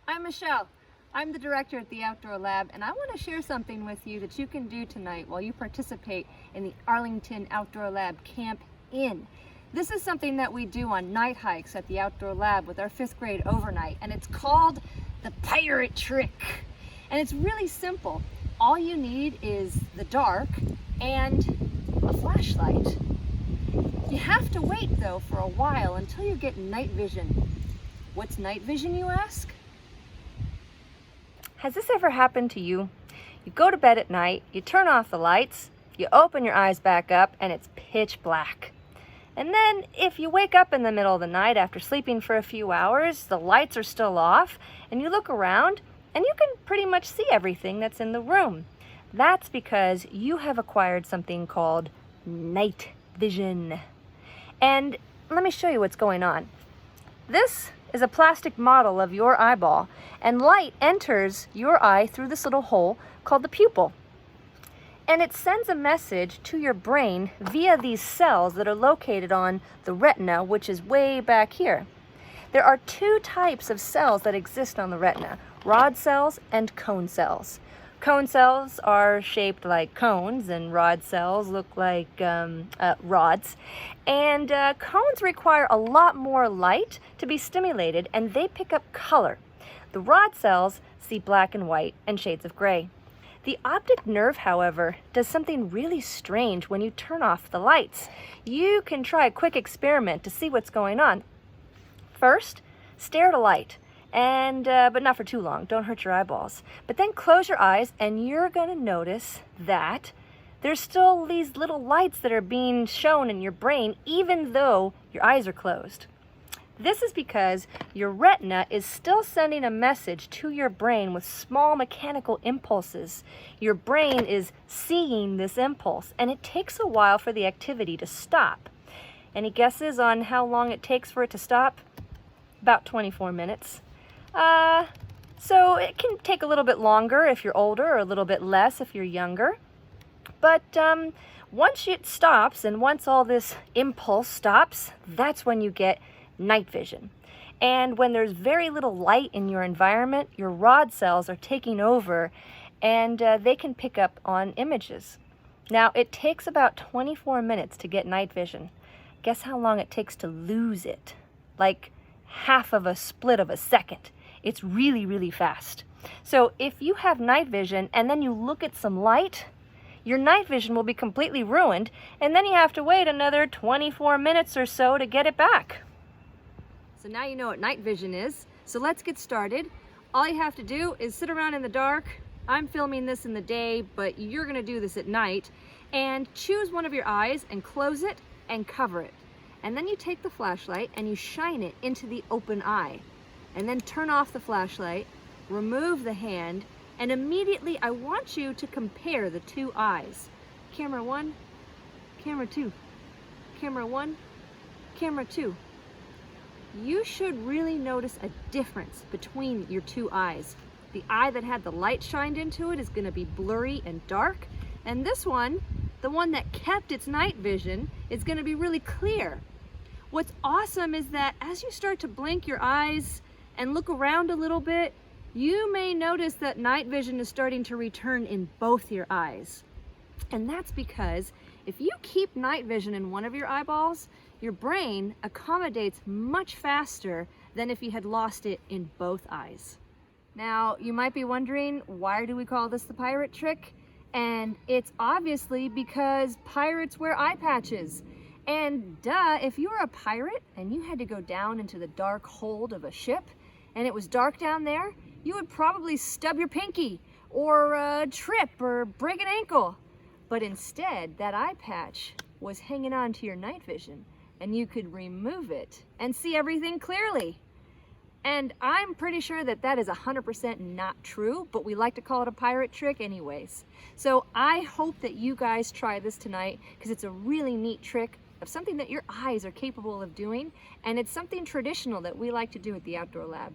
I'm Michelle. I'm the director at the Outdoor Lab, and I want to share something with you that you can do tonight while you participate in the Arlington Outdoor Lab Camp In. This is something that we do on night hikes at the Outdoor Lab with our 5th grade overnight, and it's called the Pirate Trick. And it's really simple. All you need is the dark and a flashlight. You have to wait though for a while until you get night vision. What's night vision, you ask? Has this ever happened to you? You go to bed at night, you turn off the lights, you open your eyes back up, and it's pitch black. And then if you wake up in the middle of the night after sleeping for a few hours, the lights are still off, and you look around, and you can pretty much see everything that's in the room. That's because you have acquired something called night vision. And let me show you what's going on. This is a plastic model of your eyeball, and light enters your eye through this little hole called the pupil. And it sends a message to your brain via these cells that are located on the retina, which is way back here. There are 2 types of cells that exist on the retina, rod cells and cone cells. Cone cells are shaped like cones, and rod cells look like rods. And cones require a lot more light to be stimulated, and they pick up color. The rod cells see black and white and shades of gray. The optic nerve, however, does something really strange when you turn off the lights. You can try a quick experiment to see what's going on. First, stare at a light. But not for too long, don't hurt your eyeballs. But then close your eyes and you're gonna notice that there's still these little lights that are being shown in your brain even though your eyes are closed. This is because your retina is still sending a message to your brain with small mechanical impulses. Your brain is seeing this impulse, and it takes a while for the activity to stop. Any guesses on how long it takes for it to stop? About 24 minutes. So it can take a little bit longer if you're older, or a little bit less if you're younger. But once it stops, and once all this impulse stops, that's when you get night vision. And when there's very little light in your environment, your rod cells are taking over, and they can pick up on images. Now, it takes about 24 minutes to get night vision. Guess how long it takes to lose it? Like half of a split of a second. It's really, really fast. So if you have night vision and then you look at some light, your night vision will be completely ruined, and then you have to wait another 24 minutes or so to get it back. So now you know what night vision is. So let's get started. All you have to do is sit around in the dark. I'm filming this in the day, but you're gonna do this at night. And choose one of your eyes and close it and cover it. And then you take the flashlight and you shine it into the open eye. And then turn off the flashlight, remove the hand, and immediately I want you to compare the 2 eyes. Camera 1, camera 2, camera 1, camera 2. You should really notice a difference between your 2 eyes. The eye that had the light shined into it is going to be blurry and dark, and this one, the one that kept its night vision, is going to be really clear. What's awesome is that as you start to blink your eyes and look around a little bit, you may notice that night vision is starting to return in both your eyes. And that's because if you keep night vision in one of your eyeballs, your brain accommodates much faster than if you had lost it in both eyes. Now, you might be wondering, why do we call this the pirate trick? And it's obviously because pirates wear eye patches. And duh, if you were a pirate and you had to go down into the dark hold of a ship and it was dark down there, you would probably stub your pinky or trip or break an ankle. But instead, that eye patch was hanging on to your night vision, and you could remove it and see everything clearly. And I'm pretty sure that that is 100% not true, but we like to call it a pirate trick anyways. So I hope that you guys try this tonight, because it's a really neat trick of something that your eyes are capable of doing, and it's something traditional that we like to do at the Outdoor Lab.